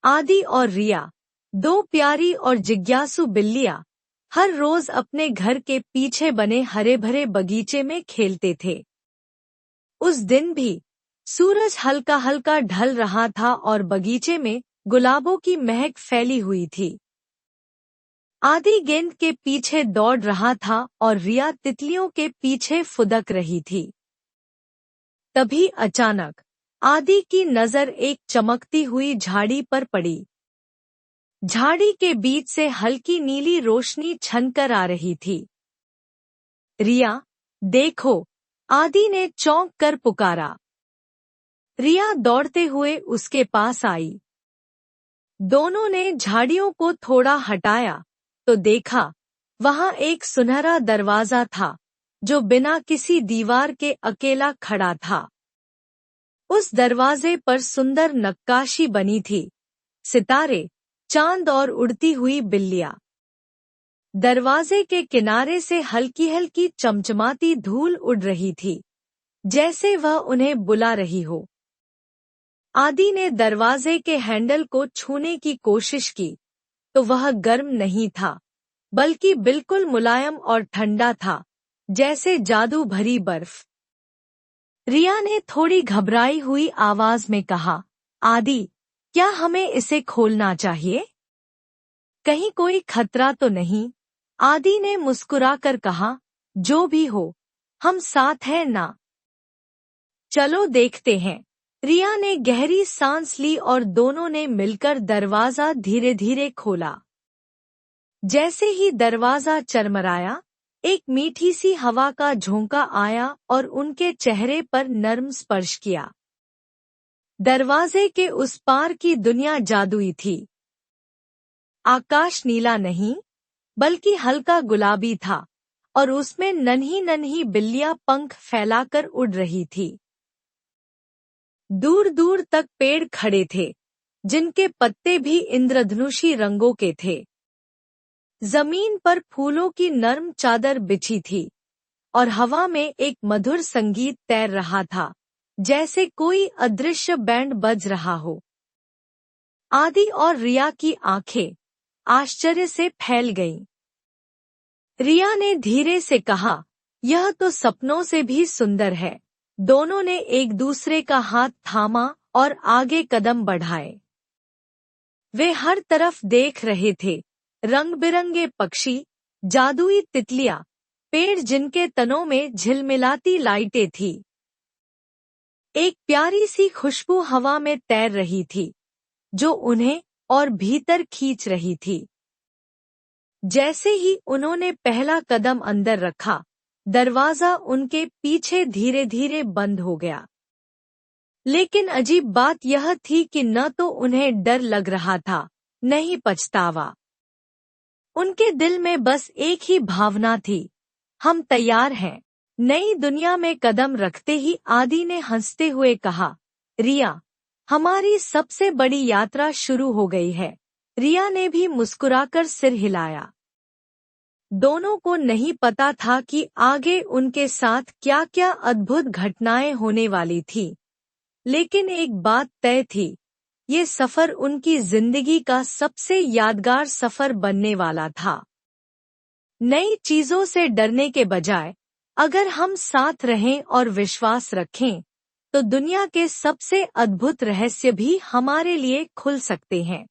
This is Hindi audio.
आदि और रिया, दो प्यारी और जिज्ञासु बिल्लियां, हर रोज अपने घर के पीछे बने हरे भरे बगीचे में खेलते थे। उस दिन भी सूरज हल्का हल्का ढल रहा था और बगीचे में गुलाबों की महक फैली हुई थी। आदि गेंद के पीछे दौड़ रहा था और रिया तितलियों के पीछे फुदक रही थी। तभी अचानक आदि की नजर एक चमकती हुई झाड़ी पर पड़ी। झाड़ी के बीच से हल्की नीली रोशनी छनकर आ रही थी। रिया, देखो! आदि ने चौंक कर पुकारा। रिया दौड़ते हुए उसके पास आई। दोनों ने झाड़ियों को थोड़ा हटाया तो देखा, वहां एक सुनहरा दरवाजा था जो बिना किसी दीवार के अकेला खड़ा था। उस दरवाजे पर सुंदर नक्काशी बनी थी, सितारे, चांद और उड़ती हुई बिल्लियां। दरवाजे के किनारे से हल्की हल्की चमचमाती धूल उड़ रही थी, जैसे वह उन्हें बुला रही हो। आदि ने दरवाजे के हैंडल को छूने की कोशिश की, तो वह गर्म नहीं था, बल्कि बिल्कुल मुलायम और ठंडा था, जैसे जादू भरी बर्फ। रिया ने थोड़ी घबराई हुई आवाज में कहा, आदि, क्या हमें इसे खोलना चाहिए? कहीं कोई खतरा तो नहीं? आदि ने मुस्कुराकर कहा, जो भी हो, हम साथ हैं ना? चलो देखते हैं। रिया ने गहरी सांस ली और दोनों ने मिलकर दरवाजा धीरे धीरे खोला। जैसे ही दरवाजा चरमराया, एक मीठी सी हवा का झोंका आया और उनके चेहरे पर नर्म स्पर्श किया। दरवाजे के उस पार की दुनिया जादुई थी। आकाश नीला नहीं, बल्कि हल्का गुलाबी था और उसमें नन्ही नन्ही बिल्लियां पंख फैलाकर उड़ रही थी। दूर दूर तक पेड़ खड़े थे, जिनके पत्ते भी इंद्रधनुषी रंगों के थे। जमीन पर फूलों की नर्म चादर बिछी थी और हवा में एक मधुर संगीत तैर रहा था, जैसे कोई अदृश्य बैंड बज रहा हो। आदि और रिया की आंखें आश्चर्य से फैल गईं। रिया ने धीरे से कहा, यह तो सपनों से भी सुंदर है। दोनों ने एक दूसरे का हाथ थामा और आगे कदम बढ़ाए। वे हर तरफ देख रहे थे, रंग बिरंगे पक्षी, जादुई तितलियां, पेड़ जिनके तनों में झिलमिलाती लाइटें थी। एक प्यारी सी खुशबू हवा में तैर रही थी, जो उन्हें और भीतर खींच रही थी। जैसे ही उन्होंने पहला कदम अंदर रखा, दरवाजा उनके पीछे धीरे धीरे बंद हो गया। लेकिन अजीब बात यह थी कि न तो उन्हें डर लग रहा था, न ही पछतावा। उनके दिल में बस एक ही भावना थी, हम तैयार हैं। नई दुनिया में कदम रखते ही आदि ने हंसते हुए कहा, रिया, हमारी सबसे बड़ी यात्रा शुरू हो गई है। रिया ने भी मुस्कुराकर सिर हिलाया। दोनों को नहीं पता था कि आगे उनके साथ क्या क्या अद्भुत घटनाएं होने वाली थी, लेकिन एक बात तय थी, ये सफर उनकी जिंदगी का सबसे यादगार सफर बनने वाला था। नई चीजों से डरने के बजाय अगर हम साथ रहें और विश्वास रखें, तो दुनिया के सबसे अद्भुत रहस्य भी हमारे लिए खुल सकते हैं।